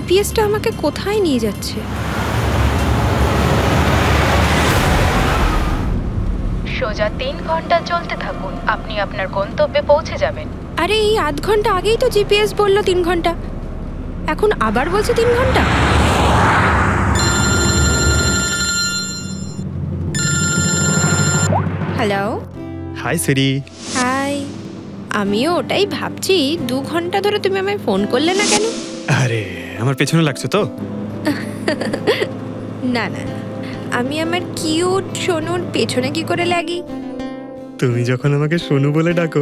জিপিএসটা আমাকে কোথায় নিয়ে যাচ্ছে? সোজা 3 ঘন্টা চলতে থাকুন, আপনি আপনার গন্তব্যে পৌঁছে যাবেন। আরে এই আধ ঘন্টা আগেই তো জিপিএস বললো 3 ঘন্টা, এখন আবার বলছে 3 ঘন্টা। হ্যালো। হাই সিরি। হাই। আমিও ওটাই ভাবছি, 2 ঘন্টা ধরে তুমি আমায় ফোন করলে না কেন? আরে আমার পেছনে লাগছো তো? না না, আমি আমার কিউট সোনুর পেছনে কি করে লাগি? তুমি যখন আমাকে সোনু বলে ডাকো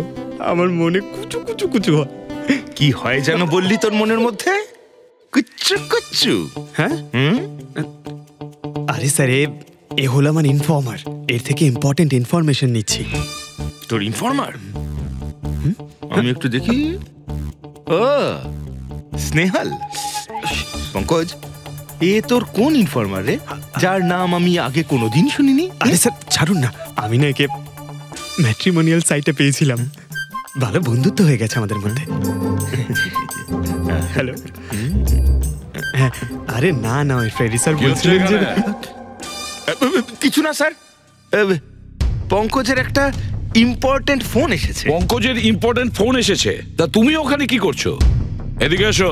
আমার মনে কুচু কুচু কুচু হয়। কি হয় যেন বললি তোর মনের মধ্যে? কুচু কুচু। হ্যাঁ? আরে স্যার, এ হলো আমার ইনফর্মার, এর থেকে ইম্পর্টেন্ট ইনফরমেশন নিচ্ছি। তোর ইনফর্মার? আমি একটু দেখি। ও স্নেহাল। পঙ্কজ, এ তোর কোন ইনফর্মার রে, যার নাম আমি আগে কোনোদিন শুনিনি? আরে স্যার ছাড়ুন না, আমি না একে ম্যাট্রিমোনিয়াল সাইটে পেয়েছিলাম, ভালো বন্ধুত্ব হয়ে গেছে আমাদের মধ্যে। হ্যালো। হ্যাঁ, আরে না না, ওই ফ্রেডি স্যার বলছিলেন যে কিছু না স্যার, পঙ্কজের একটা ইম্পর্টেন্ট ফোন এসেছে। পঙ্কজের ইম্পর্টেন্ট ফোন এসেছে? তা তুমি ওখানে কি করছো? এদিকে এসো।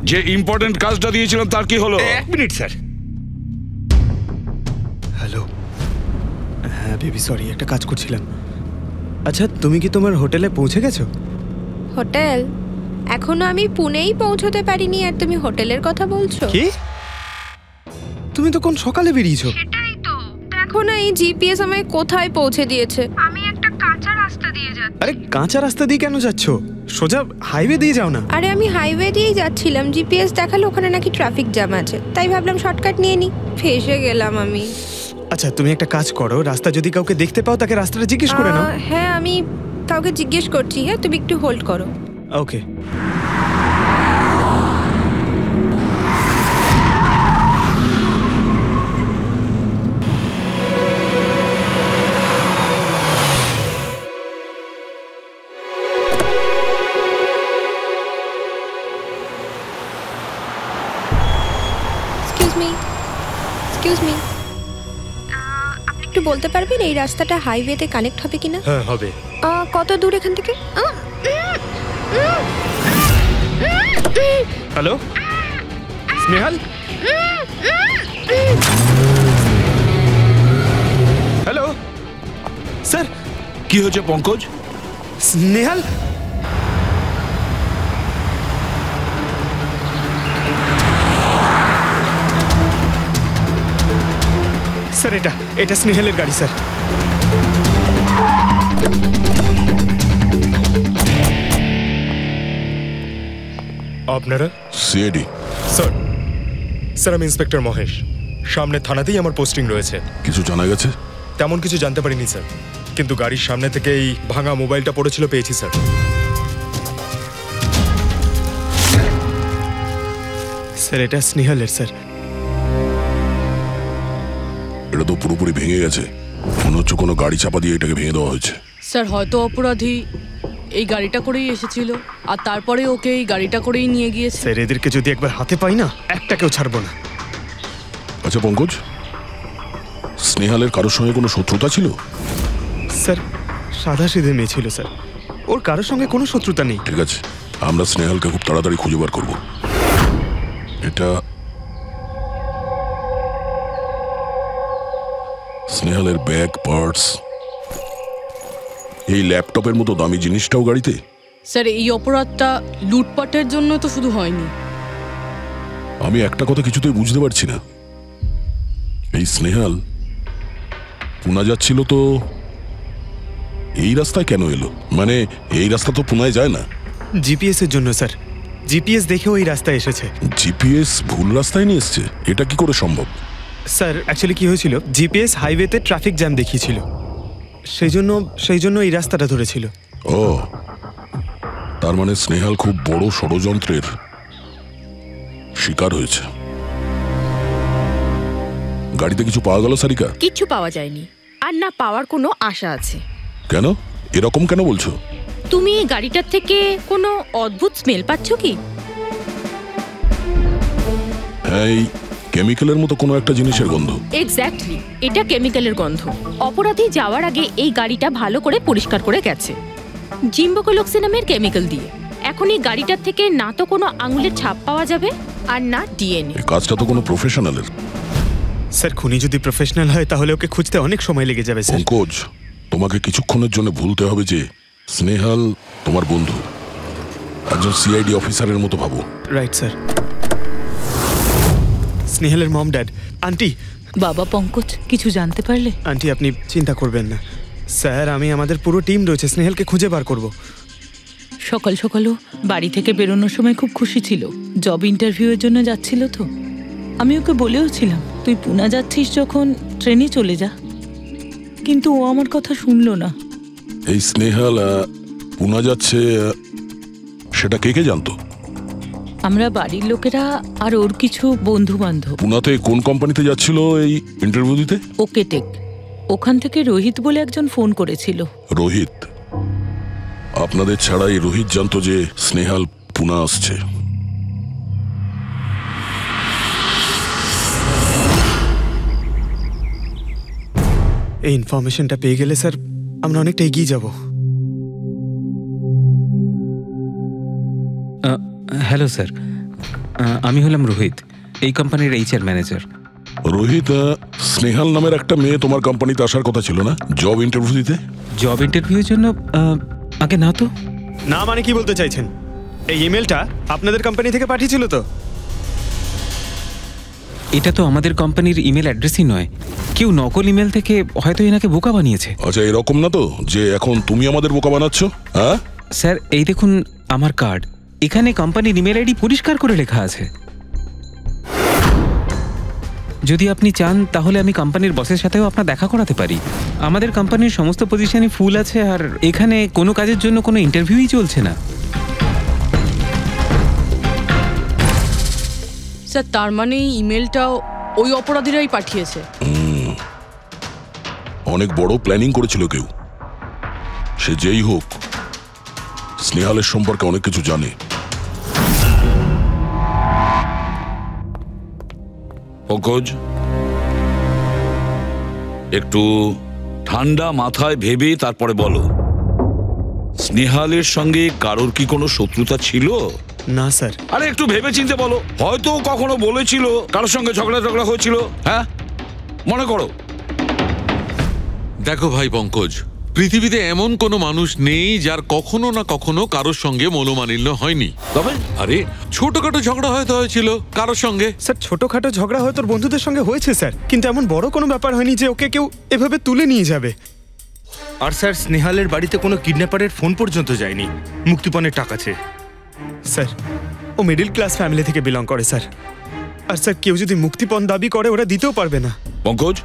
যে ইম্পর্টেন্ট কাজটা দিয়েছিলাম তার কি হলো? 1 মিনিট স্যার। হ্যালো। হ্যাঁ বেবি, সরি, একটা কাজ করছিলাম। আচ্ছা, তুমি কি তোমার হোটেলে পৌঁছে গেছো? হোটেল? এখনো আমি পুনেই পৌঁছতে পারিনি আর তুমি হোটেলের কথা বলছো? কি? তুমি তো কোন সকালে বেরিয়েছো? সেটাই তো, দেখো না এই জিপিএস আমায় কোথায় পৌঁছে দিয়েছে। আমি একটা কাঁচা রাস্তা দিয়ে যাচ্ছি। আরে কাঁচা রাস্তা দিয়ে কেন যাচ্ছো? সোজা হাইওয়ে দিয়ে যাও না। আরে আমি হাইওয়ে দিয়েই যাচ্ছিলাম, জিপিএস দেখালো ওখানে নাকি ট্রাফিক জ্যাম আছে, তাই ভাবলাম শর্টকাট নিয়ে নি, ফেসে গেলাম আমি। আচ্ছা, তুমি একটা কাজ করো, রাস্তা যদি কাউকে দেখতে পাও তাকে রাস্তাটা জিজ্ঞেস করে নাও। হ্যাঁ, আমি কাউকে জিজ্ঞেস করছি। হ্যাঁ, তুমি একটু হোল্ড করো। ওকে। এক্সকিউজ মি, আপনি একটু বলতে পারবেন এই রাস্তাটা হাইওয়েতে কানেক্ট হবে কিনা? হ্যাঁ হবে। কত দূর এখান থেকে? হ্যালো স্নেহাল। Hello sir. কি হয়েছে পঙ্কজ? স্নেহাল, স্যার এটা স্নেহালের গাড়ি স্যার। আপনারা? সিআইডি স্যার আমি ইন্সপেক্টর মহেশ, সামনে থানাতেই আমার পোস্টিং রয়েছে। কিছু জানা গেছে? তেমন কিছু জানতে পারিনি স্যার, কিন্তু গাড়ির সামনে থেকে এই ভাঙা মোবাইলটা পড়েছিল, পেয়েছি স্যার। স্যার এটা স্নেহালের স্যার। এটা তো পুরোপুরি ভেঙে গেছে, মনে হচ্ছে কোনো গাড়ি চাপা দিয়ে এটাকে ভেঙে দেওয়া হয়েছে। স্যার হয়তো অপরাধী এই গাড়িটা করেই এসেছিল আর তারপরে ওকে এই গাড়িটা করেই নিয়ে গিয়েছে। স্যার এদেরকে যদি একবার হাতে পাই না, একটাকেও ছাড়বো না। আচ্ছা পঙ্কজ, স্নেহালের কারোর সঙ্গে কোনো শত্রুতা ছিল? স্যার সাদা সিধে মেয়ে ছিল স্যার, ওর কারোর সঙ্গে কোনো শত্রুতা নেই। ঠিক আছে, আমরা স্নেহালকে খুব তাড়াতাড়ি খুঁজে বার করবো। এটা স্নেহালের ব্যাগ, পার্টস, এই ল্যাপটপের মতো দামি জিনিসটাও গাড়িতে? স্যার এই অপরাধটা লুটপাটের জন্য তো শুধু হয়নি। আমি একটা কথা কিছুতেই বুঝতে পারছি না, এই স্নেহাল পুনা যাচ্ছিল তো এই রাস্তায় কেন এলো? মানে এই রাস্তা তো পুনায় যায় না। জিপিএস এর জন্য স্যার, জিপিএস দেখে ওই রাস্তায় এসেছে। জিপিএস ভুল রাস্তায় নিয়ে এসছে? এটা কি করে সম্ভব? স্যার অ্যাকচুয়ালি কি হয়েছিল, জিপিএস হাইওয়েতে ট্রাফিক জ্যাম দেখিয়েছিল, সেই জন্য এই রাস্তাটা ধরেছিল। ও, তার মানে স্নেহাল খুব বড় ষড়যন্ত্রের শিকার হয়েছে। গাড়িতে কিছু পাওয়া গেল সারিকা? কিছু পাওয়া যায়নি, আর না পাওয়ার কোনো আশা আছে। কেন এরকম কেন বলছো? তুমি এই গাড়িটার থেকে কোনো অদ্ভুত স্মেল পাচ্ছ কি? এই কেমিক্যালের মতো কোনো একটা জিনিসের গন্ধ। এক্স্যাক্টলি, এটা কেমিক্যালের গন্ধ। অপরাধী যাওয়ার আগে এই গাড়িটা ভালো করে পরিষ্কার করে গেছে জিম্বোকোলক্সি নামের কেমিক্যাল দিয়ে। এখন এই গাড়িটার থেকে না তো কোনো আঙুলের ছাপ পাওয়া যাবে আর না ডিএনএ। এই কাজটা তো কোনো প্রফেশনালের। স্যার খুনি যদি প্রফেশনাল হয় তাহলে ওকে খুঁজতে অনেক সময় লেগে যাবে স্যার। পঙ্কজ, তোমাকে কিছুক্ষণের জন্য ভুলতে হবে যে স্নেহাল তোমার বন্ধু, একজন সিআইডি অফিসারের মতো ভাবো। Right sir. স্নেহালের মম ড্যাড, আন্টি। বাবা পঙ্কজ, কিছু জানতে পারলে? আন্টি আপনি চিন্তা করবেন না স্যার, আমি আমাদের পুরো টিম রয়েছে, স্নেহালকে খুঁজে বার করব। সকাল সকালও বাড়ি থেকে বেরোনোর সময় খুব খুশি ছিল, জব ইন্টারভিউয়ের জন্য যাচ্ছিল তো। আমি ওকে বলেও ছিলাম তুই পুনা যাচ্ছিস যখন ট্রেনে চলে যা, কিন্তু ও আমার কথা শুনলো না। এই স্নেহাল পুনা যাচ্ছে সেটা কে কে জানতো? আমরা বাড়ির লোকেরা আর ওর কিছু বন্ধু বান্ধব। পুনাতে কোন কোম্পানিতে যাচ্ছিল এই ইন্টারভিউ দিতে? Okay take. ওখান থেকে রোহিত বলে একজন ফোন করেছিল। রোহিত? আপনাদের ছাড়াই রোহিত জানতো যে স্নেহাল পুনা আসছে। এই ইনফরমেশনটা পেয়ে গেলে স্যার আমরা অনেকটা এগিয়ে যাব। হ্যালো স্যার, আমি হলাম রোহিত, এই কোম্পানির এইচআর ম্যানেজার। রোহিত, স্নেহাল নামের একটা মেয়ে তোমার কোম্পানিতে আসার কথা ছিল না জব ইন্টারভিউ দিতে? জব ইন্টারভিউর জন্য? আগে না তো। না মানে কি বলতে চাইছেন? এই ইমেলটা আপনাদের কোম্পানি থেকে পাঠিয়েছিল তো? এটা তো আমাদের কোম্পানির ইমেল অ্যাড্রেসই নয়, কেউ নকল ইমেল থেকে হয়তো এনাকে বোকা বানিয়েছে। আচ্ছা, এরকম না তো যে এখন তুমি আমাদের বোকা বানাচ্ছ? হ্যাঁ স্যার, এই দেখুন আমার কার্ড, এখানে কোম্পানির ইমেল আইডি পরিষ্কার করে লেখা আছে। যদি আপনি চান তাহলে আমি কোম্পানির বসের সাথেও আপনার দেখা করাতে পারি। আমাদের কোম্পানির সমস্ত পজিশনই ফুল আছে আর এখানে কোনো কাজের জন্য কোনো ইন্টারভিউই চলছে না। স্যার, তার মানে এই ইমেলটাও ওই অপরাধীরাই পাঠিয়েছে। অনেক বড় প্ল্যানিং করেছিল কেউ। সে যেই হোক, স্নেহালের সম্পর্কে অনেক কিছু জানে। পঙ্কজ, একটু ঠান্ডা মাথায় ভেবে তারপরে বলো, স্নেহালের সঙ্গে কারোর কি কোনো শত্রুতা ছিল? না স্যার। আরে একটু ভেবে চিন্তে বলো, হয়তো কখনো বলেছিল কারোর সঙ্গে ঝগড়া হয়েছিল। হ্যাঁ, মনে করো। দেখো ভাই পঙ্কজ, পৃথিবীতে এমন কোনো মানুষ নেই যার কখনো না কখনো কারোর সঙ্গে মনোমালিন্য হয়নি। তবে আরে ছোটখাটো ঝগড়া হয়তো হয়েছিল কারোর সঙ্গে। স্যার, ছোটখাটো ঝগড়া হয়তো ওর বন্ধুদের সঙ্গে হয়েছে স্যার, কিন্তু এমন বড় কোনো ব্যাপার হয়নি যে ওকে কেউ এভাবে তুলে নিয়ে যাবে। আর স্যার, স্নেহালের বাড়িতে কোনো কিডন্যাপারের ফোন পর্যন্ত যায়নি মুক্তিপণের টাকা চেয়ে। স্যার, ও মিডল ক্লাস ফ্যামিলি থেকে বিলং করে স্যার। আর স্যার, কেউ যদি মুক্তিপণ দাবি করে ওরা দিতেও পারবে না। পঙ্কজ,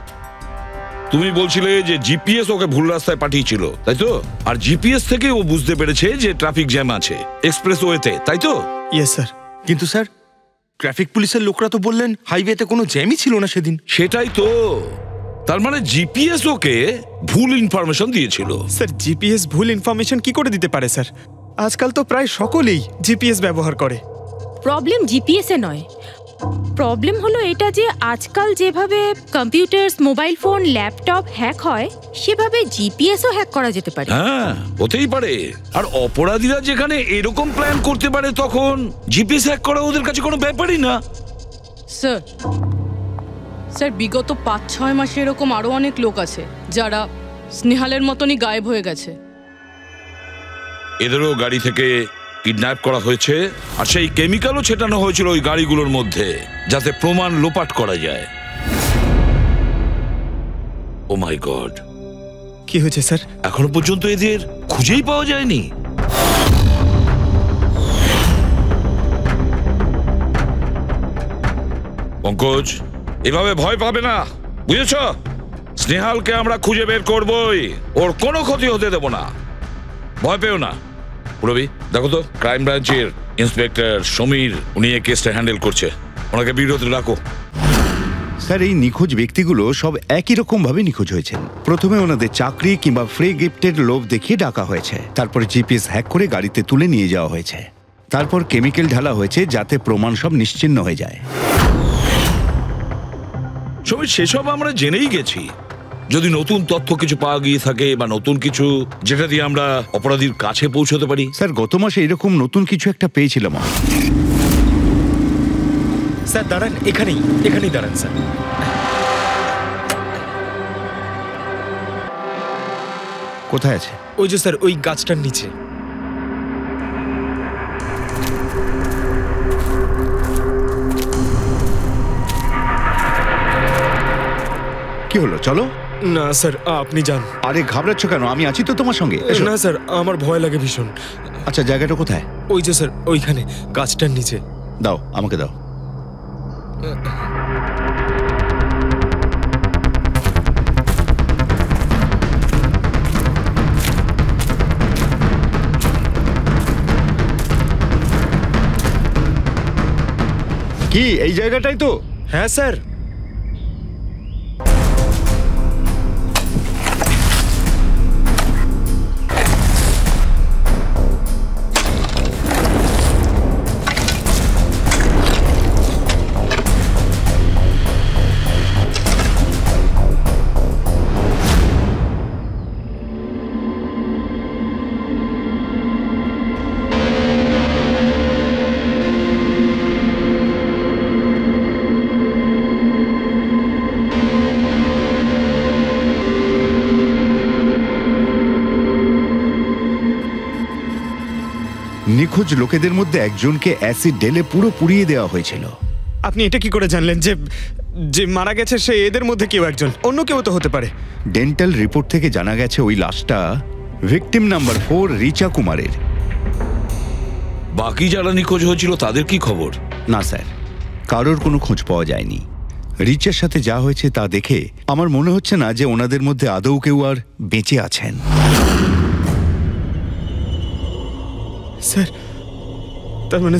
তুমি বলছিলে যে জিপিএস ওকে ভুল রাস্তায় পাঠিয়েছিল, তাই তো? আর জিপিএস থেকে ও বুঝতে পেরেছে যে ট্রাফিক জ্যাম আছে এক্সপ্রেসওয়েতে, তাই তো? Yes sir. কিন্তু স্যার, ট্রাফিক পুলিশের লোকরা তো বললেন হাইওয়েতে কোনো জ্যামই ছিল না সেদিন। সেটাই তো, তার মানে জিপিএস ওকে ভুল ইনফরমেশন দিয়েছিল। স্যার, জিপিএস ভুল ইনফরমেশন কি করে দিতে পারে স্যার? আজকাল তো প্রায় সকলেই জিপিএস ব্যবহার করে। প্রবলেম জিপিএসে নয়, প্রবলেম হলো এটা যে আজকাল যেভাবে computer, mobile phone, laptop hack হয় সেভাবে জিপিএসও হ্যাক করা যেতে পারে। হ্যাঁ, হতেই পারে। আর অপরাধীরা যেখানে এরকম প্ল্যান করতে পারে তখন জিপিএস হ্যাক করা ওদের কাছে কোনো ব্যাপারই না। স্যার, বিগত 5-6 মাসে এরকম আরো অনেক লোক আছে যারা স্নেহালের মতনই গায়েব হয়ে গেছে। এদেরও গাড়ি থেকে কিডন্যাপ করা হয়েছে আর সেই কেমিক্যালও ছেটানো হয়েছিল ওই গাড়িগুলোর মধ্যে যাতে প্রমাণ লোপাট করা যায়। ও মাই গড, কি হয়েছে স্যার? এখনো পর্যন্ত এদের খুঁজেই পাওয়া যায়নি। পঙ্কজ, এভাবে ভয় পাবে না, বুঝেছ? স্নেহালকে আমরা খুঁজে বের করবই, ওর কোনো ক্ষতি হতে দেব না, ভয় পেও না। রবি, দেখো তো ক্রাইম ব্রাঞ্চের ইন্সপেক্টর সমীর, উনি এই কেসটা হ্যান্ডেল করছে, ওনাকে বিরতি রাখো। স্যার, এই নিখোঁজ ব্যক্তিগুলো সব একই রকম ভাবে নিখোঁজ হয়েছেন। প্রথমে ওনাদের চাকরি কিংবা ফ্রি গিফটের লোভ দেখিয়ে ডাকা হয়েছে, তারপরে জিপিএস হ্যাক করে গাড়িতে তুলে নিয়ে যাওয়া হয়েছে। তারপর কেমিক্যাল ঢালা হয়েছে যাতে প্রমাণ সব নিশ্চিহ্ন হয়ে যায়। সমীর, সেসব আমরা জেনেই গেছি। যদি নতুন তথ্য কিছু পাওয়া গিয়ে থাকে বা নতুন কিছু যেটা দিয়ে আমরা অপরাধীর কাছে পৌঁছতে পারি। স্যার, গত মাসে এরকম নতুন কিছু একটা পেয়েছিলাম। স্যার দাঁড়ান, এখানেই দাঁড়ান স্যার। কোথায় আছে? ওই যে স্যার, ওই গাছটার নিচে। কি হলো, চলো। না স্যার, আপনি যান। আরে ঘাবড়াচ্ছ কেন? আমি আছি তো তোমার সঙ্গে। না স্যার, আমার ভয় লাগে ভীষণ। আচ্ছা, জায়গাটা কোথায়? ওই যে স্যার, ওইখানে গাছটার নিচে। দাও, আমাকে দাও। কি এই জায়গাটাই তো? হ্যাঁ স্যার। নিখোঁজ লোকেদের মধ্যে একজনকে অ্যাসিড ঢেলে পুরো পুড়িয়ে দেওয়া হয়েছিল। আপনি এটা কি করে জানলেন যে যে মারা গেছে সে এদের মধ্যে কেউ একজন? অন্য কেউ তো হতে পারে। ডেন্টাল রিপোর্ট থেকে জানা গেছে ওই লাশটা ভিকটিম নাম্বার 4 রিচা কুমারের। বাকি যারা নিখোঁজ হয়েছিল তাদের কি খবর? না স্যার, কারোর কোনো খোঁজ পাওয়া যায়নি। রিচার সাথে যা হয়েছে তা দেখে আমার মনে হচ্ছে না যে ওনাদের মধ্যে আদৌ কেউ আর বেঁচে আছেন। স্যার, তার মানে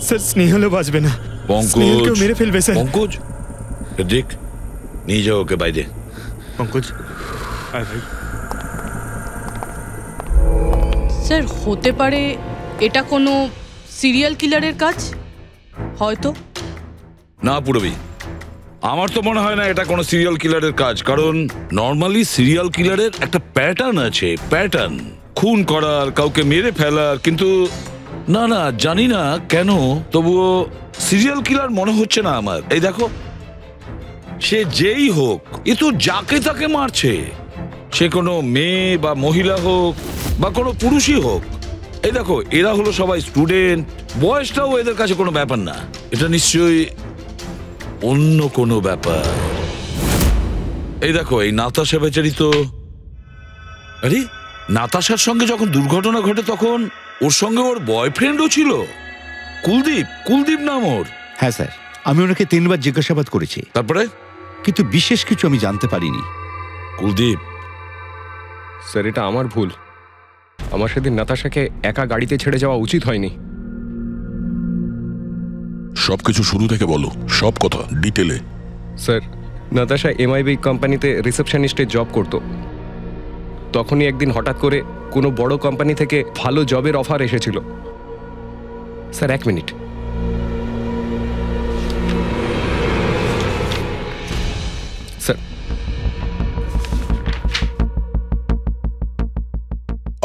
স্যার স্নেহালও বাঁচবে না। পঙ্কজ মেরে ফেলবে স্যার। পঙ্কজ, দেখ, নিয়ে যাও ওকে বাইরে। পঙ্কজ, আয় ভাই। স্যার, হতে পারে এটা কোনো সিরিয়াল কিলারের কাজ, হয়তো। না পুরবি, আমার তো মনে হয় না এটা কোনো সিরিয়াল কিলারের কাজ। কারণ নর্মালি সিরিয়াল কিলারের একটা প্যাটার্ন আছে, প্যাটার্ন খুন করার, কাউকে মেরে ফেলার। কিন্তু না না, জানি না কেন, তবুও সিরিয়াল কিলার মনে হচ্ছে না আমার। এই দেখো, সে যেই হোক, এ তো যাকে তাকে মারছে। সে কোনো মেয়ে বা মহিলা হোক বা কোনো পুরুষই হোক। এই দেখো, এরা হলো সবাই স্টুডেন্ট, বয়সটাও এদের কাছে কোনো ব্যাপার না। এটা নিশ্চয়ই অন্য কোনো ব্যাপার। এই দেখো, এই নাতাশা বেচারি তো, আরে নাতাশার সঙ্গে যখন দুর্ঘটনা ঘটে তখন ওর সঙ্গে ওর বয়ফ্রেন্ডও ছিল, কুলদীপ নাম ওর। হ্যাঁ স্যার, আমি ওনাকে 3 বার জিজ্ঞাসাবাদ করেছি। তারপরে? কিন্তু বিশেষ কিছু আমি জানতে পারিনি। কুলদীপ স্যার, এটা আমার ভুল। আমার সেদিন নাতাশাকে একা গাড়িতে ছেড়ে যাওয়া উচিত হয়নি। সবকিছু শুরু থেকে বলো, সব কথা ডিটেলে। স্যার, নাতাশা এমআইবি কোম্পানিতে রিসেপশনিস্টের জব করতো। তখনই একদিন হঠাৎ করে কোনো বড় কোম্পানি থেকে ভালো জবের অফার এসেছিল। Sir, 1 minute. স্যার,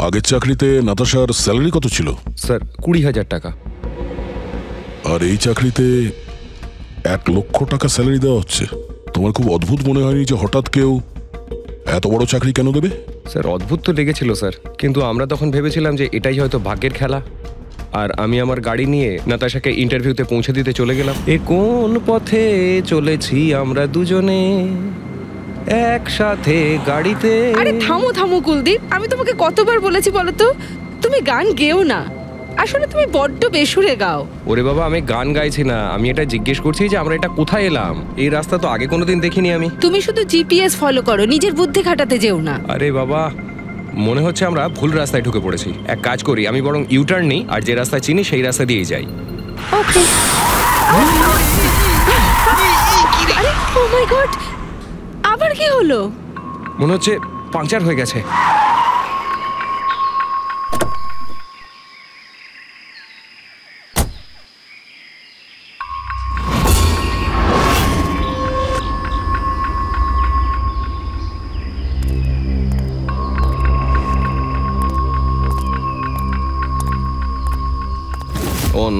আগের চাকরিতে নাতাশার স্যালারি কত ছিল? স্যার, 20,000 টাকা। আর এই চাকরিতে 1 লক্ষ টাকা স্যালারি দেওয়া হচ্ছে। তোমার খুব অদ্ভুত মনে হয়নি যে হঠাৎ কেউ এত বড় চাকরি কেন দেবে? স্যার, অদ্ভুত তো লেগেছিল স্যার, কিন্তু আমরা তখন ভেবেছিলাম যে এটাই হয়তো ভাগ্যের খেলা। আর আমি আমার গাড়ি নিয়ে নাতাশাকে ইন্টারভিউতে পৌঁছে দিতে চলে গেলাম। এ কোন পথে চলেছি আমরা দুজনে একসাথে গাড়িতে। আরে থামো কুলদীপ, আমি তোমাকে কতবার বলেছি বলো তো, তুমি গান গেও না। আসলে তুমি বড্ড বেসুরে গাও। ওরে বাবা, আমি গান গাইছি না, আমি এটা জিজ্ঞেস করছি যে আমরা এটা কোথায় এলাম। এই রাস্তা তো আগে কোনোদিন দেখিনি আমি। তুমি শুধু জিপিএস ফলো করো, নিজের বুদ্ধি খাটাতে যেও না। আরে বাবা, মনে হচ্ছে আমরা ভুল রাস্তায় ঢুকে পড়েছি। এক কাজ করি, আমি বরং ইউটার্ন নিই, আর যে রাস্তা চিনি সেই রাস্তা দিয়েই যাই। ওকে। আরে ও মাই গড, আবার কি হলো? মনে হচ্ছে পাংচার হয়ে গেছে।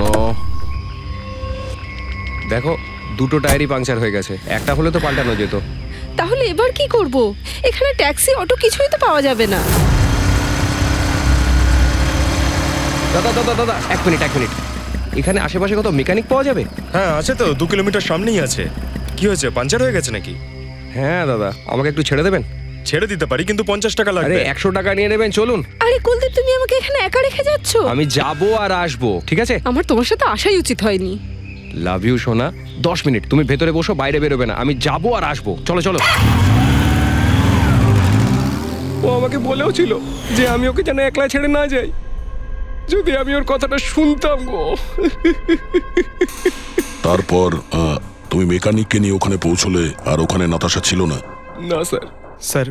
নো, দেখো দুটো টায়ারই পাংচার হয়ে গেছে, একটা হলে তো পাল্টানো যেত। তাহলে এবার কি করব? এখানে ট্যাক্সি অটো কিছুই তো পাওয়া যাবে না। দাদা দাদা দাদা, এক মিনিট। এখানে আশেপাশে কত মেকানিক পাওয়া যাবে? হ্যাঁ আছে তো, 2 কিলোমিটার সামনেই আছে। কি হয়েছে, পাঞ্চার হয়ে গেছে নাকি? হ্যাঁ দাদা, আমাকে একটু ছেড়ে দেবেন? ছেড়ে দিতে পারি, কিন্তু 50 টাকা লাগবে। আরে 100 টাকা নিয়ে নেবেন, চলুন। আরে কুলদীপ, তুমি আমাকে এখানে একা রেখে যাচ্ছ? আমি যাবো আর আসবো, ঠিক আছে? আমার তোমার সাথে আসাই উচিত হয়নি। লাভ ইউ সোনা। 10 মিনিট তুমি ভেতরে বসো, বাইরে বেরোবে না, আমি যাবো আর আসবো। চলো চলো। ও আমাকে বলেও ছিল যে আমি ওকে যেন একলা ছেড়ে না যাই। যদি আমি ওর কথাটা শুনতাম গো। তারপর তুমি মেকানিককে নিয়ে ওখানে পৌঁছলে, আর ওখানে নাতাশা ছিল না? না স্যার। স্যার,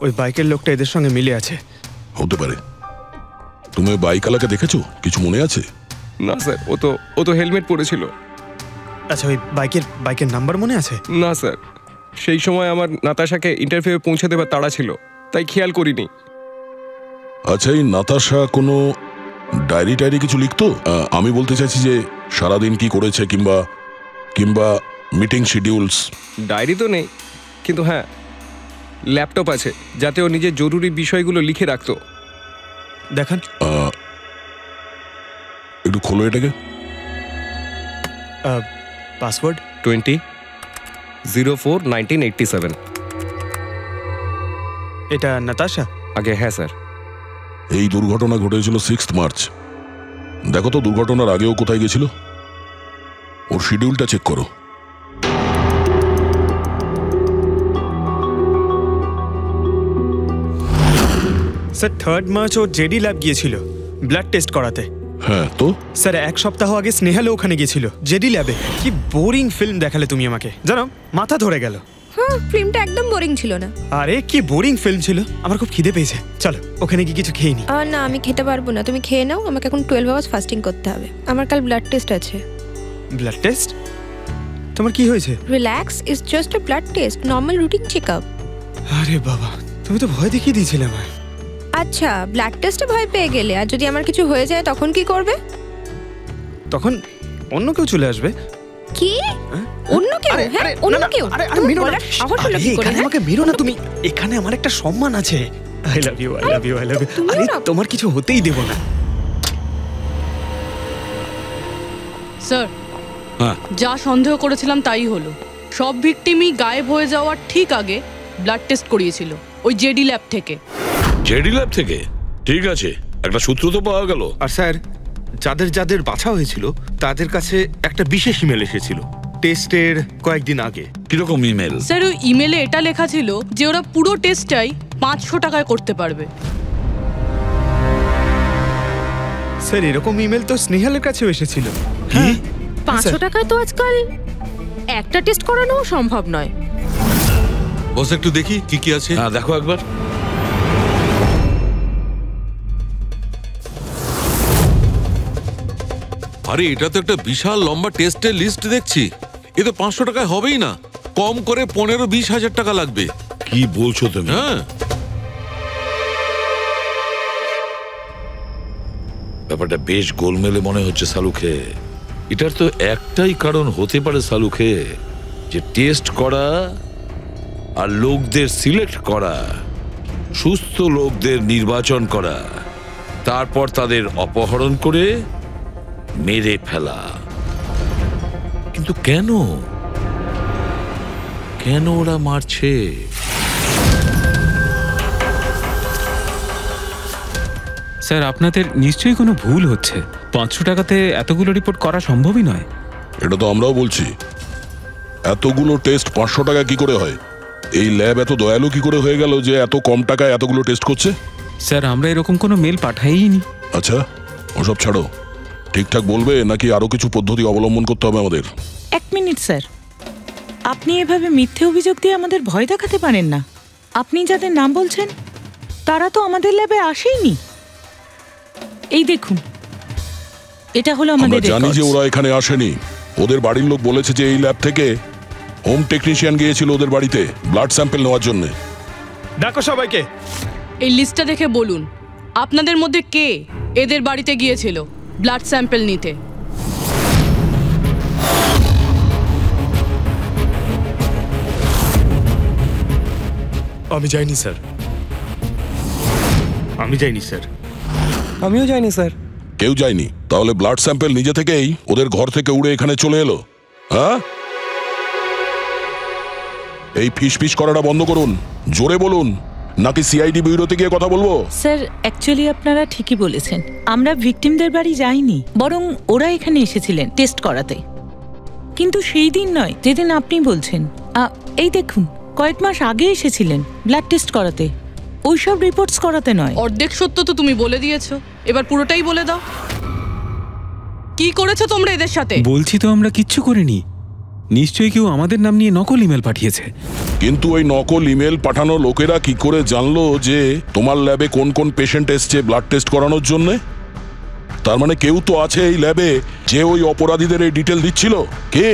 ওই বাইকের লোকটা এদের সঙ্গে মিলে আছে। হতে পারে। তুমি বাইকওয়ালাকে দেখেছো? কিছু মনে আছে? না স্যার, ও তো হেলমেট পরেছিল। আচ্ছা, ওই বাইকের নাম্বার মনে আছে? না স্যার, সেই সময় আমার নাতাশাকে ইন্টারভিউ পৌঁছে দেবার তাড়া ছিল, তাই খেয়াল করিনি। আচ্ছা, এই নাতাশা কোনো ডায়েরি কিছু লিখতো? আমি বলতে চাইছি যে সারাদিন কি করেছে, কিংবা মিটিং শিডিউলস। ডায়েরি তো নেই, কিন্তু হ্যাঁ ল্যাপটপ আছে, যাতে ও নিজের জরুরি বিষয়গুলো লিখে রাখতো। দেখান। একটু খোলো এটাকে। পাসওয়ার্ড 20/04/1987। এটা নাতাশা? আগে হ্যাঁ স্যার। এই দুর্ঘটনা ঘটেছিল 6 মার্চ। দেখো তো দুর্ঘটনার আগেও কোথায় গেছিল। ওর শিডিউলটা চেক করো। স্যার 3 মার্চ ও জেডি ল্যাব গিয়েছিল ব্লাড টেস্ট করাতে। হ্যাঁ তো? স্যার 1 সপ্তাহ আগে স্নেহালও ওখানে গিয়েছিল জেডি ল্যাবে। কি বোরিং ফিল্ম দেখালে তুমি আমাকে, জানো মাথা ধরে গেল। হ্যাঁ, ফিল্মটা একদম বোরিং ছিল না। আরে কি বোরিং ফিল্ম ছিল। আমার খুব খিদে পেয়েছে, চলো ওখানে কি কিছু খেয়ে নি। না, আমি খেতে পারবো না, তুমি খেয়ে নাও। আমাকে এখন 12 আওয়ার্স ফাস্টিং করতে হবে, আমার কাল ব্লাড টেস্ট আছে। Blood test? তোমার কি হয়েছে? Relax, it's just a blood test, normal routine checkup. আরে বাবা, তুমি তো ভয় দেখিয়ে দিয়েছিলে আমায়। আচ্ছা, ব্লাড টেস্টে ভয় পেয়ে গেলে, আর যদি আমার কিছু হয়ে যায় তখন কি করবে? তখন অন্য কেউ চলে আসবে। কি? অন্য কেউ? হ্যাঁ, অন্য কেউ? আরে মেরো না, আমাকে মেরো না তুমি। এখানে আমার একটা সম্মান আছে। I love you, I love you, I love you. আরে তোমার কিছু হতেই দেব না। স্যার, হ্যাঁ, যা সন্দেহ করেছিলাম তাই হলো। সব ভিকটিমই গায়েব হয়ে যাওয়ার ঠিক আগে ব্লাড টেস্ট করিয়েছিল ওই জেডি ল্যাব থেকে। জেডি ল্যাব থেকে? ঠিক আছে, একটা সূত্র তো পাওয়া গেল। আর স্যার, যাদের যাদের বাছা হয়েছিল তাদের কাছে একটা বিশেষ ইমেল এসেছিল টেস্টের কয়েকদিন আগে। কিরকম ইমেল? স্যার, ওই ইমেলে এটা লেখা ছিল যে ওরা পুরো টেস্টটাই 500 টাকায় করতে পারবে। স্যার, এরকম ইমেল তো স্নেহালের কাছেও এসেছিল। কি? 500 টাকায় তো আজকাল একটা টেস্ট করানো সম্ভব নয়। বস, একটু দেখি কি কি আছে। হ্যাঁ, দেখো একবার। আরে এটা তো একটা বিশাল লম্বা টেস্টের লিস্ট দেখছি। এ তো 500 টাকায় হবেই না, কম করে 15-20 হাজার টাকা লাগবে। কি বলছো তুমি? হ্যাঁ, ব্যাপারটা বেশ গোলমেলে মনে হচ্ছে সালুখে। এটার তো একটাই কারণ হতে পারে সালুখে, যে টেস্ট করা আর লোকদের সিলেক্ট করা, সুস্থ লোকদের নির্বাচন করা, তারপর তাদের অপহরণ করে মেরে ফেলা। কিন্তু কেন কেন ওরা মারছে? স্যার, আপনাদের নিশ্চয়ই কোনো ভুল হচ্ছে। 500 টাকাতে এতগুলো রিপোর্ট করা সম্ভবই নয়। এটা তো আমরাও বলছি। এতগুলো টেস্ট 500 টাকা কি করে হয়? এই ল্যাব এত দয়ালু কি করে হয়ে গেল যে এত কম টাকায় এতগুলো টেস্ট করছে? স্যার, আমরা এরকম কোনো মেল পাঠাইনি। আচ্ছা, ওসব ছাড়ো। ঠিকঠাক বলবে নাকি আরো কিছু পদ্ধতি অবলম্বন করতে হবে আমাদের? 1 মিনিট স্যার, আপনি এভাবে মিথ্যে অভিযোগ দিয়ে আমাদের ভয় দেখাতে পারেন না। আপনি যাদের নাম বলছেন তারা তো আমাদের ল্যাবে আসেইনি। এই দেখুন, এটা হলো আমাদের আমরা জানি যে ওরা এখানে আসেনি। ওদের বাড়ির লোক বলেছে যে এই ল্যাব থেকে হোম টেকনিশিয়ান গিয়েছিল ওদের বাড়িতে ব্লাড স্যাম্পল নেওয়ার জন্য। ডাকো সবাইকে। এই লিস্টটা দেখে বলুন আপনাদের মধ্যে কে এদের বাড়িতে গিয়েছিল ব্লাড স্যাম্পল নিতে। আমি যাইনি স্যার। আমি যাইনি স্যার। আমিও যাইনি স্যার। কেউ যায়নি? তাহলে ব্লাড স্যাম্পল নিজে থেকেই ওদের ঘর থেকে উড়ে এখানে চলে এলো? হ্যাঁ, এই ফিস ফিস করাটা বন্ধ করুন, জোরে বলুন, নাকি সিআইডি ব্যুরোতে গিয়ে কথা বলবো? স্যার অ্যাকচুয়ালি আপনারা ঠিকই বলেছেন, আমরা ভিকটিমদের বাড়ি যাইনি, বরং ওরা এখানে এসেছিলেন টেস্ট করাতে। কিন্তু সেই দিন নয় যেদিন আপনি বলছেন। এই দেখুন, কয়েক মাস আগে এসেছিলেন ব্লাড টেস্ট করাতে, ওইসব রিপোর্টস করাতে নয়। অর্ধেক সত্য তো তুমি বলে দিয়েছো, এবার পুরোটাই বলে দাও। কি করেছো তোমরা এদের সাথে? বলছি তো আমরা কিচ্ছু করিনি। নিশ্চয়ই কেউ আমাদের নাম নিয়ে নকল ইমেল পাঠিয়েছে। কিন্তু ওই নকল ইমেল পাঠানো লোকেরা কি করে জানলো যে তোমার ল্যাবে কোন কোন পেশেন্ট এসছে ব্লাড টেস্ট করানোর জন্য? তার মানে কেউ তো আছে এই ল্যাবে যে ওই অপরাধীদের এই ডিটেল দিচ্ছিল। কে?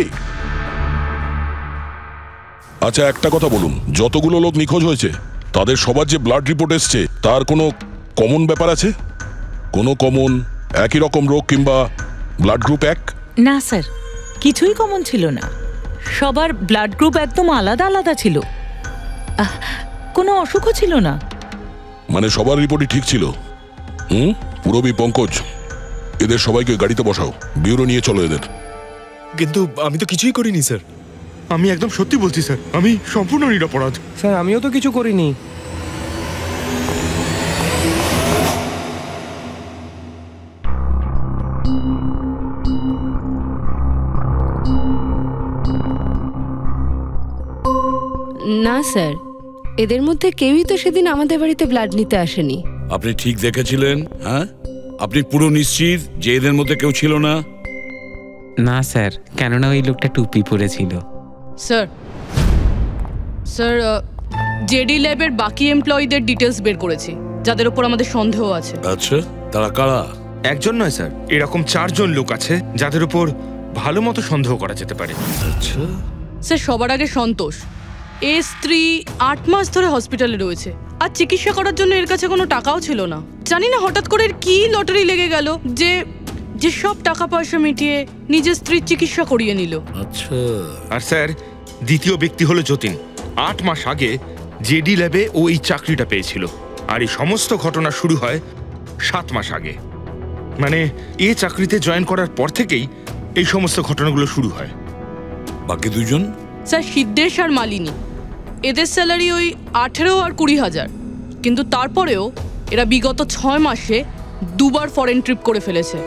আচ্ছা একটা কথা বলুন, যতগুলো লোক নিখোঁজ হয়েছে তাদের সবার যে ব্লাড রিপোর্ট এসছে তার কোনো কমন ব্যাপার আছে? কোনো কমন একই রকম রোগ কিংবা ব্লাড গ্রুপ এক? না স্যার, কিছুই কমন ছিল না। সবার ব্লাড গ্রুপ একদম আলাদা আলাদা ছিল, কোনো অসুখও ছিল না। মানে সবার রিপোর্টই ঠিক ছিল? পুরবী, পঙ্কজ, এদের সবাইকে গাড়িতে বসাও, ব্যুরো নিয়ে চলো এদের। কিন্তু আমি তো কিছুই করিনি স্যার। আমি একদম সত্যি বলছি স্যার, আমি সম্পূর্ণ নিরপরাধ। স্যার আমিও তো কিছু করিনি। না স্যার, এদের মধ্যে কেউই তো সেদিন আমাদের বাড়িতে ব্লাড নিতে আসেনি। আপনি ঠিক দেখেছিলেন? হ্যাঁ, আপনি পুরো নিশ্চিত যে এদের মধ্যে কেউ ছিল না? না স্যার, কেননা ওই লোকটা টুপি পরেছিল। স্যার স্যার জেডি ল্যাবের বাকি এমপ্লয়ীদের ডিটেলস বের করেছি, যাদের উপর আমাদের সন্দেহ আছে। আচ্ছা, তারা কারা? একজন নয় স্যার, এরকম 4 জন লোক আছে যাদের উপর ভালো মতো সন্দেহ করা যেতে পারে। আচ্ছা স্যার, সবার আগে সন্তোষ। এর স্ত্রী 8 মাস ধরে হসপিটালে রয়েছে, আর চিকিৎসা করার জন্য এর কাছে কোনো টাকাও ছিল না। জানি না হঠাৎ করে কি লটারি লেগে গেল যে যে সব টাকা পয়সা মিটিয়ে নিজের স্ত্রীর চিকিৎসা করিয়ে নিল। আচ্ছা। আর স্যার, দ্বিতীয় ব্যক্তি হলো যতীন। 8 মাস আগে জেডি ল্যাবে ও এই চাকরিটা পেয়েছিল, আর এই সমস্ত ঘটনা শুরু হয় 7 মাস আগে। মানে এই চাকরিতে জয়েন করার পর থেকেই এই সমস্ত ঘটনাগুলো শুরু হয়। বাকি দুজন? স্যার, সিদ্ধেশ আর মালিনী। এদের স্যালারি ওই 18 আর 20,000, কিন্তু তারপরেও এরা বিগত 6 মাসে 2 বার ফরেন ট্রিপ করে ফেলেছে।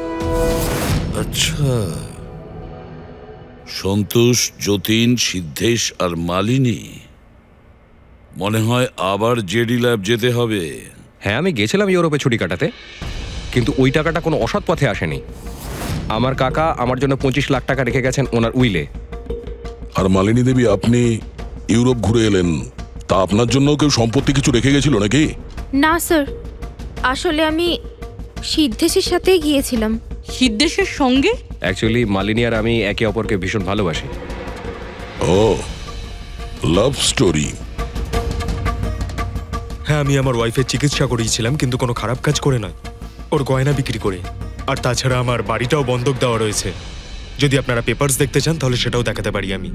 আচ্ছা, সন্তোষ, যতীন, সিদ্ধেশ আর মালিনী। মনে হয় আবার জেডি ল্যাব যেতে হবে। হ্যাঁ, আমি গেছিলাম ইউরোপে ছুটি কাটাতে, কিন্তু ওই টাকাটা কোনো অসৎ পথে আসেনি। আমার কাকা আমার জন্য 25 লাখ টাকা রেখে গেছেন ওনার উইলে। আর মালিনী দেবী, আপনি ইউরোপ ঘুরে এলেন, তা আপনার জন্য কেউ সম্পত্তি কিছু রেখে গেছিল নাকি? না স্যার, আসলে আমি সিদ্ধেশের সাথেই গিয়েছিলাম। সিদ্ধেশের সঙ্গে? অ্যাকচুয়ালি মালিনী আর আমি একে অপরকে ভীষণ ভালোবাসি। ও, লাভ স্টোরি। হ্যাঁ, আমি আমার ওয়াইফের চিকিৎসা করিয়েছিলাম, কিন্তু কোনো খারাপ কাজ করে নয়, ওর গয়না বিক্রি করে। আর তাছাড়া আমার বাড়িটাও বন্ধক দেওয়া রয়েছে। যদি আপনারা পেপারস দেখতে চান তাহলে সেটাও দেখাতে পারি আমি।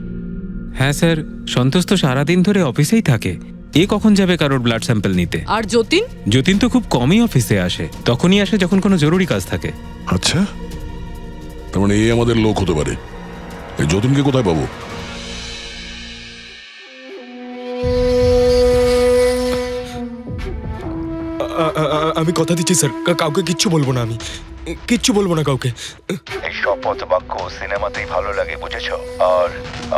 হ্যাঁ স্যার, সন্তোষ তো সারাদিন ধরে অফিসেই থাকে, এ কখন যাবে কারোর ব্লাড স্যাম্পল নিতে? আর যতীন? যতীন তো খুব কমই অফিসে আসে, তখনই আসে যখন কোনো জরুরি কাজ থাকে। আচ্ছা, তার মানে এই আমাদের লোক হতে পারে। এই যতীনকে কোথায় পাবো? আমি কথা দিচ্ছি স্যার, কাউকে কিচ্ছু বলবো না, আমি কিচ্ছু বলবো না কাউকে। এই শপথ বাক্য সিনেমাতেই ভালো লাগে, বুঝেছো? আর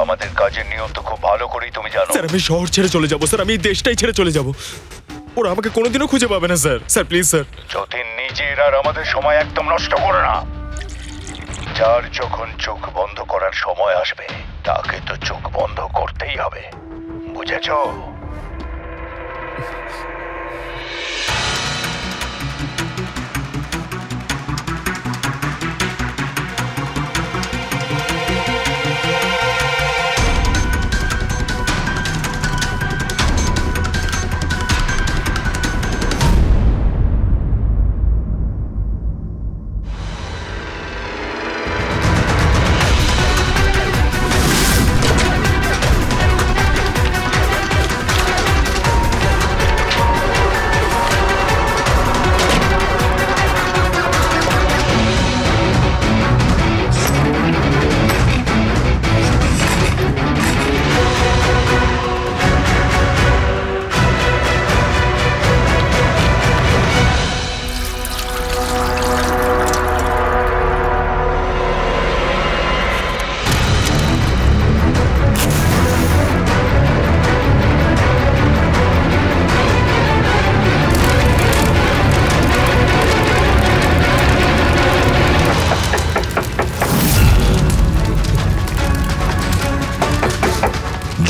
আমাদের কাজের নিয়ম তো খুব ভালো করেই তুমি জানো। স্যার, আমি শহর ছেড়ে চলে যাবো স্যার, আমি এই দেশটাই ছেড়ে চলে যাবো। ওরা আমাকে কোনোদিনও খুঁজে পাবে না sir. Sir please sir. Jatin, নিজের আর আমাদের সময় একদম নষ্ট করো না। যার যখন চোখ বন্ধ করার সময় আসবে তাকে তো চোখ বন্ধ করতেই হবে, বুঝেছো?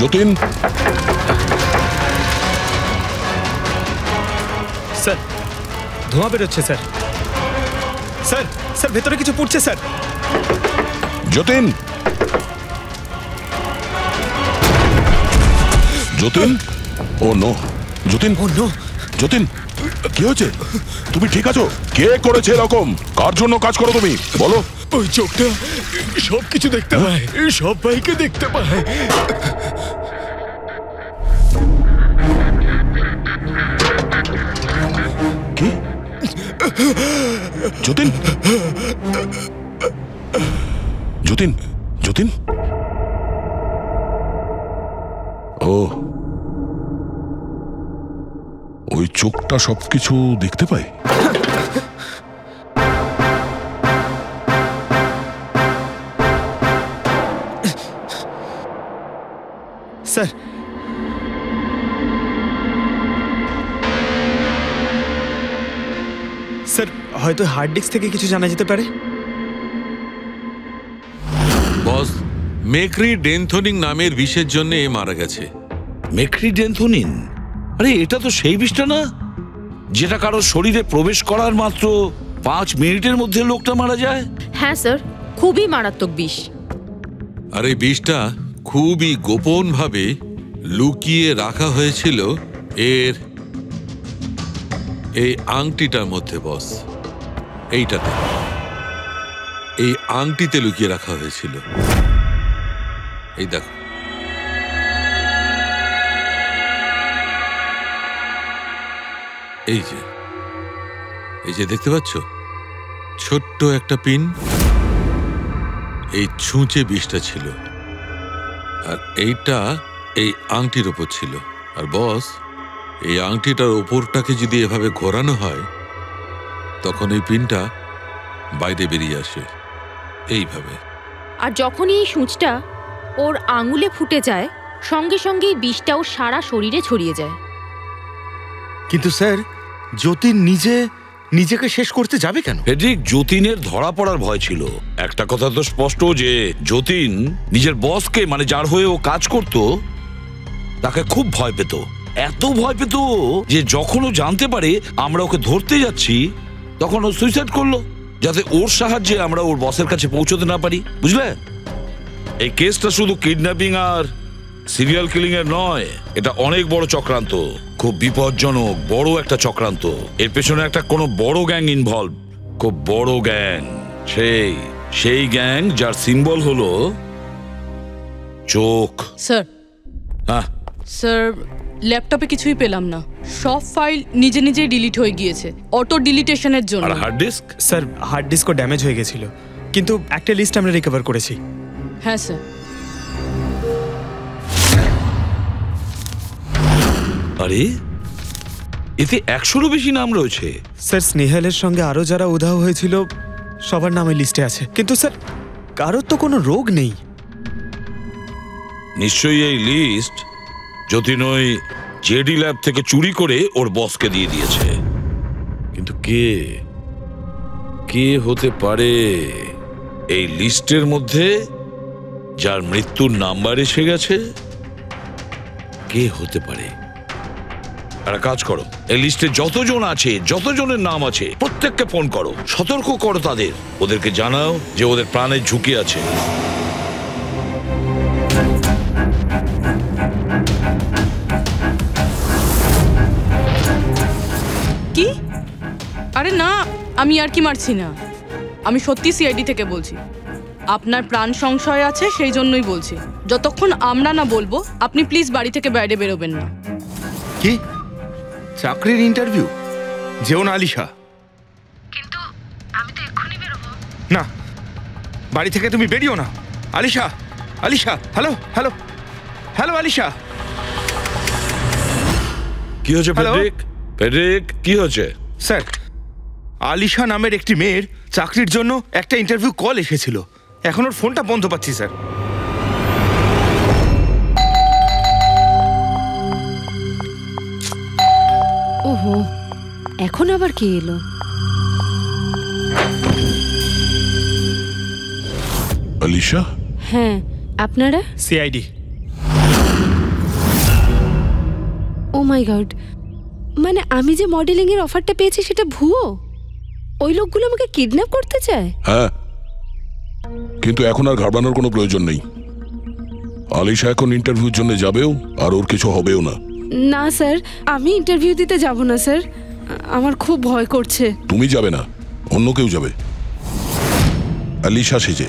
যতীন, স্যার ধোঁয়া বেরোচ্ছে স্যার। স্যার স্যার ভেতরে কিছু পড়ছে স্যার। যতীন, যতীন, ও নো, যতীন, ও নো, যতীন, কি হয়েছে? তুমি ঠিক আছো? কে করেছে এরকম? কার জন্য কাজ করো তুমি, বলো? ওই চোখটা সবকিছু দেখতে পায়, সব ভাইকে দেখতে পায়। কি? যতীন, যতীন, যতীন, ও ওই চোখটা সবকিছু দেখতে পায়। স্যার স্যার হয়তো হার্ড ডিস্ক থেকে কিছু জানা যেতে পারে। বস, মেক্রি ডেনথোনিং নামের বিষের জন্য এ মারা গেছে। মেক্রি ডেনথোনিন? আরে এটা তো সেই বিষটা না যেটা কারো শরীরে প্রবেশ করার মাত্র 5 মিনিটের মধ্যে লোকটা মারা যায়? হ্যাঁ স্যার, খুবই মারাত্মক বিষ। আর এই বিষটা খুবই গোপন ভাবে লুকিয়ে রাখা হয়েছিল এর এই আংটিটার মধ্যে। বস, এইটাতে, এই আংটিতে লুকিয়ে রাখা হয়েছিল। এই দেখো, এই যে দেখতে পাচ্ছ ছোট্ট একটা পিন, এই ছুঁচে বিষটা ছিল, আর এইটা এই আংটির ওপর ছিল। আর বস, এই আংটিটার ওপরটাকে যদি এভাবে ঘোরানো হয় তখন এই পিনটা বাইরে বেরিয়ে আসে এইভাবে। আর যখনই এই সূঁচটা ওর আঙুলে ফুটে যায় সঙ্গে সঙ্গেই বিষটা ওর সারা শরীরে ছড়িয়ে যায়। কিন্তু স্যার, যতীন নিজেকে শেষ করতে যাবে কেন? ফেডরিক, যতীনের ধরা পড়ার ভয় ছিল। একটা কথা তো স্পষ্ট যে যতীন নিজের বসকে, মানে যার হয়ে ও কাজ করত, তাকে খুব ভয় পেত। এত ভয় পেত যে যখন ও জানতে পারে আমরা ওকে ধরতে যাচ্ছি তখন ও সুইসাইড করলো, যাতে ওর সাহায্যে আমরা ওর বসের কাছে পৌঁছতে না পারি। বুঝলে, এই কেসটা শুধু কিডন্যাপিং আর সিরিয়াল কিলিং এর নয়, এটা অনেক বড় চক্রান্ত, খুব বিপজ্জনক বড় একটা চক্রান্ত। এর পেছনে একটা কোনো বড় গ্যাং ইনভলভ, খুব বড় গ্যাং। সেই গ্যাং যার সিম্বল হলো চোখ। স্যার, হ্যাঁ স্যার, ল্যাপটপে কিছুই পেলাম না। সব ফাইল নিজে নিজেই ডিলিট হয়ে গিয়েছে অটো ডিলিটেশনের জন্য। আর হার্ড ডিস্ক? স্যার হার্ড ডিস্কও ড্যামেজ হয়ে গেছিল, কিন্তু একটা লিস্ট আমরা রিকভার করেছি। হ্যাঁ স্যার। আরে এতে 100-রও বেশি নাম রয়েছে। স্যার স্নেহালের সঙ্গে আরো যারা উধাও হয়েছিল সবার নাম লিস্টে আছে, কিন্তু স্যার কারোর তো কোনো রোগ নেই। নিশ্চয়ই এই লিস্ট যতীন ওই জেডি ল্যাব থেকে চুরি করে ওর বসকে দিয়ে দিয়েছে। কিন্তু কে হতে পারে এই লিস্টের মধ্যে যার মৃত্যুর নাম্বার এসে গেছে? কে হতে পারে? একটা কাজ করো, এই লিস্টে যতজন আছে, যতজনের নাম আছে, প্রত্যেককে ফোন করো, সতর্ক করো তাদের, ওদেরকে জানাও যে ওদের প্রাণের ঝুঁকি আছে। কি? আরে না, আমি আর কি মারছি না, আমি সত্যি সিআইডি থেকে বলছি। আপনার প্রাণ সংশয় আছে সেই জন্যই বলছি। যতক্ষণ আমরা না বলবো আপনি প্লিজ বাড়ি থেকে বাইরে বেরোবেন না। কি চাকরির ইন্টারভিউ? যেও না আলিশা। কিন্তু আমি তো এক্ষুনি বেরোবো। না, বাড়ি থেকে তুমি বেরিও না। Alisha, Alisha, hello hello hello Alisha. কি হয়েছে ফেডরিক? ফেডরিক, কি হয়েছে? স্যার, আলিশা নামের একটি মেয়ের চাকরির জন্য একটা ইন্টারভিউ কল এসেছিল। এখন ওর ফোনটা বন্ধ পাচ্ছি স্যার। ওহো, এখন আবার কে এলো? আলিশা? হ্যাঁ, আপনারা? সিআইডি। মাই গড, মানে আমি যে মডেলিং এর অফারটা পেয়েছি সেটা ভুয়ো? ওই লোকগুলো আমাকে কিডন্যাপ করতে চায়? হ্যাঁ, কিন্তু এখন আর ঘাবড়ানোর কোনো প্রয়োজন নেই। আলিশা এখন ইন্টারভিউর জন্য যাবেও, আর ওর কিছু হবেও না। না স্যার, আমি ইন্টারভিউ দিতে যাব না স্যার, আমার খুব ভয় করছে। তুমি যাবে না, অন্য কেউ যাবে, আলিশা সেজে।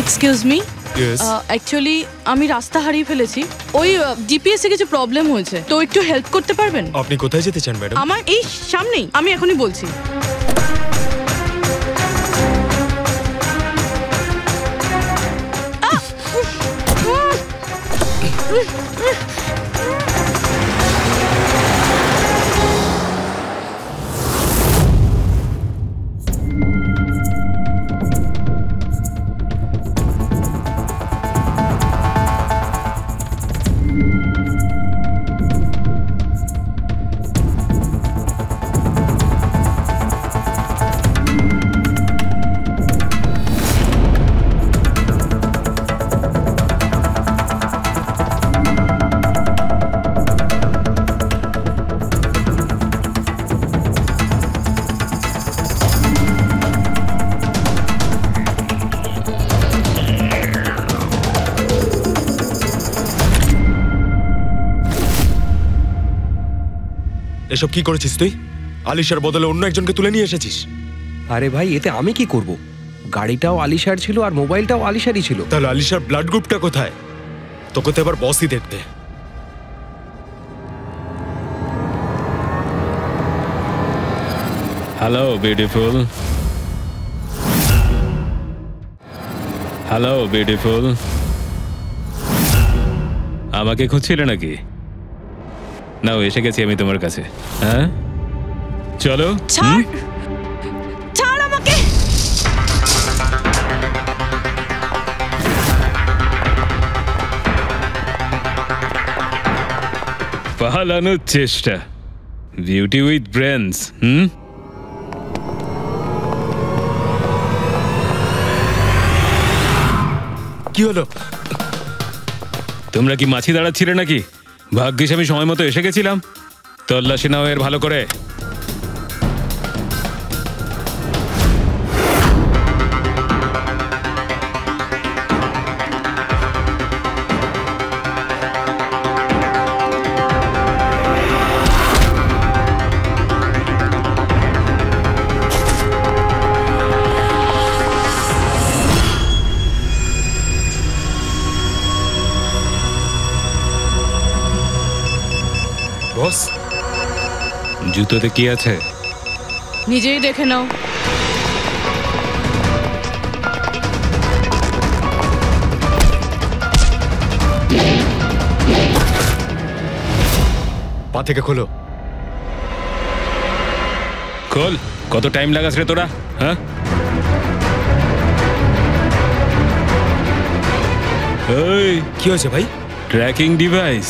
এক্সকিউজ মি, অ্যাকচুয়ালি আমি রাস্তা হারিয়ে ফেলেছি। ওই জিপিএস এ কিছু প্রবলেম হয়েছে, তো একটু হেল্প করতে পারবেন? আপনি কোথায় যেতে চান ম্যাডাম? আমার এই সামনেই, আমি এখনই বলছি। এসব কি করেছিস তুই? আলিশার বদলে অন্য একজনকে তুলে নিয়ে এসেছিস। আরে ভাই, এতে আমি কি করব? গাড়িটাও আলিশার ছিল আর মোবাইলটাও আলিশারই ছিল। তাহলে আলিশার ব্লাড গ্রুপটা কোথায়? তোকে তো এবার বসই দেখবে। হ্যালো বিউটিফুল, হ্যালো বিউটিফুল, আমাকে খুঁজছিলে নাকি? নাও, এসে গেছি আমি তোমার কাছে। হ্যাঁ, চলো। ছাড়, ছাড় আমাকে। পালানোর চেষ্টা, বিউটি উইথ ব্রেনস। কি হলো? তোমরা কি মাছি দাঁড়াচ্ছিলে নাকি? ভাগ্যিস আমি সময় মতো এসে গেছিলাম। তল্লাশি নাও এর ভালো করে। বস, জুতোতে কি আছে? নিজেই দেখে নাও। পা থেকে খোলো। খোল। কত টাইম লাগাস রে তোরা? হ্যাঁ, এই কি হয়েছে ভাই? Tracking device.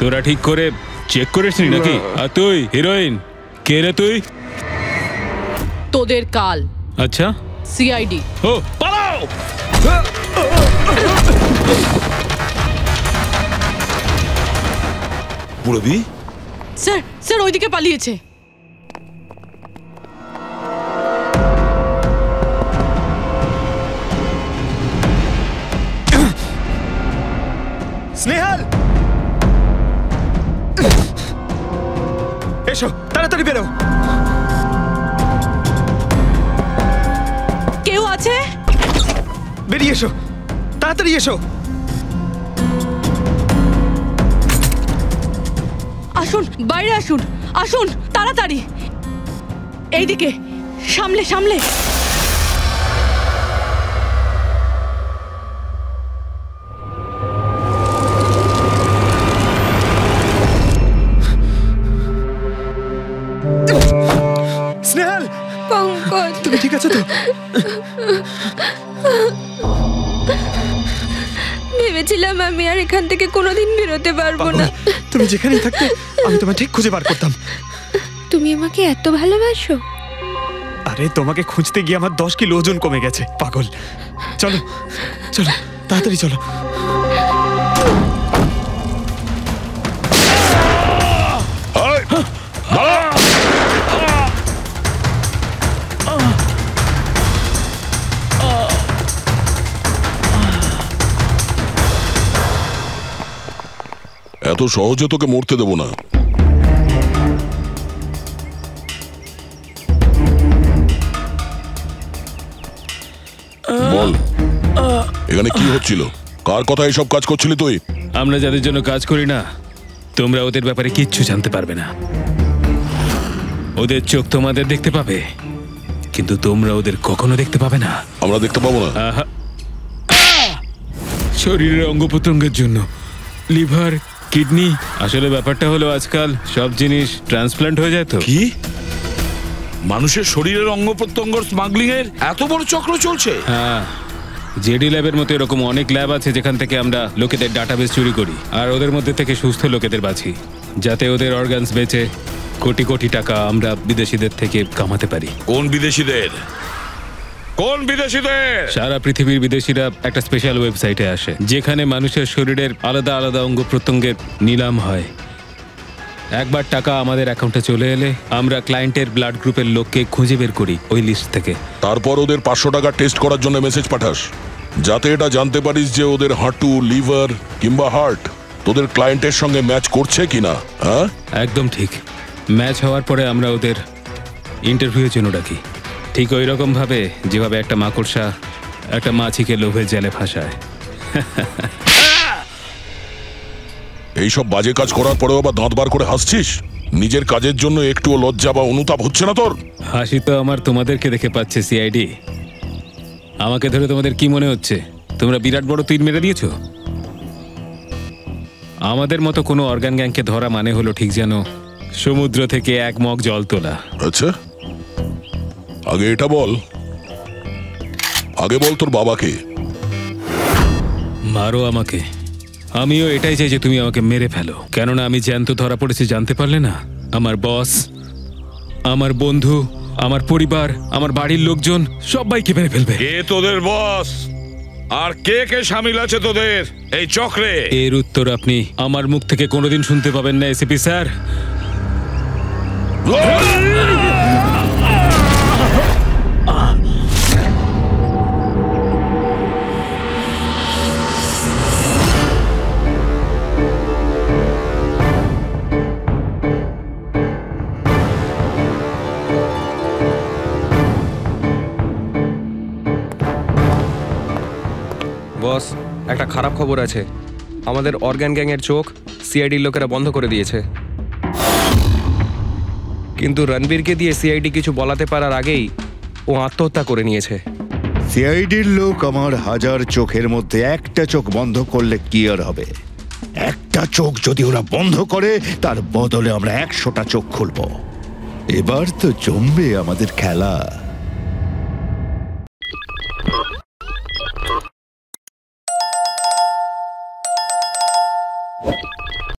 তোরা ঠিক করে চেক করিসনি নাকি? আর তুই হিরোইন, কে রে তুই? তোদের কাল। আচ্ছা, সিআইডি। ও পালাও। পুরবি? স্যার স্যার ওইদিকে পালিয়েছে। স্নেহাল, এসো তাড়াতাড়ি বেরো। কেউ আছে? বেরিয়ে এসো, তাড়াতাড়ি এসো। আসুন, বাইরে আসুন, আসুন তাড়াতাড়ি। এইদিকে, সামলে সামলে। স্নেহাল, পঙ্কজ, তুমি ঠিক আছো তো? ভেবেছিলাম আমি আর এখান থেকে কোনোদিন বেরোতে পারবো না। তুমি যেখানেই থাকতে আমি তোমায় ঠিক খুঁজে বার করতাম। তুমি আমাকে এত ভালোবাসো? আরে তোমাকে খুঁজতে গিয়ে আমার 10 কিলো ওজন কমে গেছে, পাগল। চলো চলো, তাড়াতাড়ি চলো। এত সহজে তোকে মরতে দেব না। বল, এখানে কি হচ্ছিল? কার কথা এসব কাজ করছিলি তুই? আমরা যাদের জন্য কাজ করি না, তোমরা ওদের ব্যাপারে কিচ্ছু জানতে পারবে না। ওদের চোখ তোমাদের দেখতে পাবে, কিন্তু তোমরা ওদের কখনো দেখতে পাবে না। আমরা দেখতে পাবো না? শরীরের অঙ্গ প্রত্যঙ্গের জন্য, লিভার, কিডনি। আসলে ব্যাপারটা হলো আজকাল সব জিনিস ট্রান্সপ্লান্ট হয়ে যায়। তো কি মানুষের শরীরের অঙ্গ প্রত্যঙ্গ স্মাগলিং এর এত বড় চক্র চলছে? হ্যাঁ, জেডি ল্যাবের মতো এরকম অনেক ল্যাব আছে যেখান থেকে আমরা লোকেদের ডাটাবেস চুরি করি আর ওদের মধ্যে থেকে সুস্থ লোকেদের বাছি, যাতে ওদের অর্গানস বেচে কোটি কোটি টাকা আমরা বিদেশিদের থেকে কামাতে পারি। কোন বিদেশিদের? কোন বিদেশিদের? সারা পৃথিবীর বিদেশিরা একটা স্পেশাল ওয়েবসাইটে আসে যেখানে মানুষের শরীরের আলাদা আলাদা অঙ্গ প্রত্যঙ্গের নিলাম হয়। একবার টাকা আমাদের অ্যাকাউন্টে চলে এলে আমরা ক্লায়েন্টের ব্লাড গ্রুপের লোককে খুঁজে বের করি ওই লিস্ট থেকে। তারপর ওদের 500 টাকা টেস্ট করার জন্য মেসেজ পাঠাস, যাতে এটা জানতে পারিস যে ওদের হাঁটু, লিভার কিংবা হার্ট তোদের ক্লায়েন্টের সঙ্গে ম্যাচ করছে কিনা। হ্যাঁ, একদম ঠিক। ম্যাচ হওয়ার পরে আমরা ওদের ইন্টারভিউয়ের জন্য ডাকি, ঠিক ওই রকম ভাবে যেভাবে একটা মাকড়সা একটা মাছিকে লোভে জেলে ফাঁসায়। এইসব বাজে কাজ করার পরেও আবার দাঁত বার করে হাসছিস? নিজের কাজের জন্য একটুও লজ্জা বা অনুতাপ হচ্ছে না তোর? হাসি তো আমার তোমাদেরকে দেখে পাচ্ছে সিআইডি। আমাকে ধরে তোমাদের কি মনে হচ্ছে তোমরা বিরাট বড় তীর মেরে দিয়েছো? আমাদের মতো কোনো অর্গান গ্যাংকে ধরা মানে হলো ঠিক যেন সমুদ্র থেকে এক মগ জল তোলা। আচ্ছা, আগে এটা বল, আগে বল তোর বাবাকে। মারো আমাকে, আমিও এটাই চাই যে তুমি আমাকে মেরে ফেলো, কেননা আমি জ্যান্ত ধরা পড়েছি জানতে পারলে না? আমার বস, আমার বন্ধু, আমার পরিবার, আমার বাড়ির লোকজন সবাইকে মেরে ফেলবে। কে তোদের বস আর কে কে শামিল আছে তোদের এই চক্রে? এর উত্তর আপনি আমার মুখ থেকে কোনোদিন শুনতে পাবেন না এসিপি স্যার। বস, একটা খারাপ খবর আছে। আমাদের অর্গান গ্যাংয়ের চোখ সিআইডির লোকেরা বন্ধ করে দিয়েছে। কিন্তু রণবীরকে দিয়ে সিআইডি কিছু বলাতে পারার আগেই ও আত্মহত্যা করে নিয়েছে। সিআইডির লোক আমার 1000 চোখের মধ্যে একটা চোখ বন্ধ করলে কি আর হবে? একটা চোখ যদি ওরা বন্ধ করে তার বদলে আমরা 100টা চোখ খুলব। এবার তো জমবে আমাদের খেলা।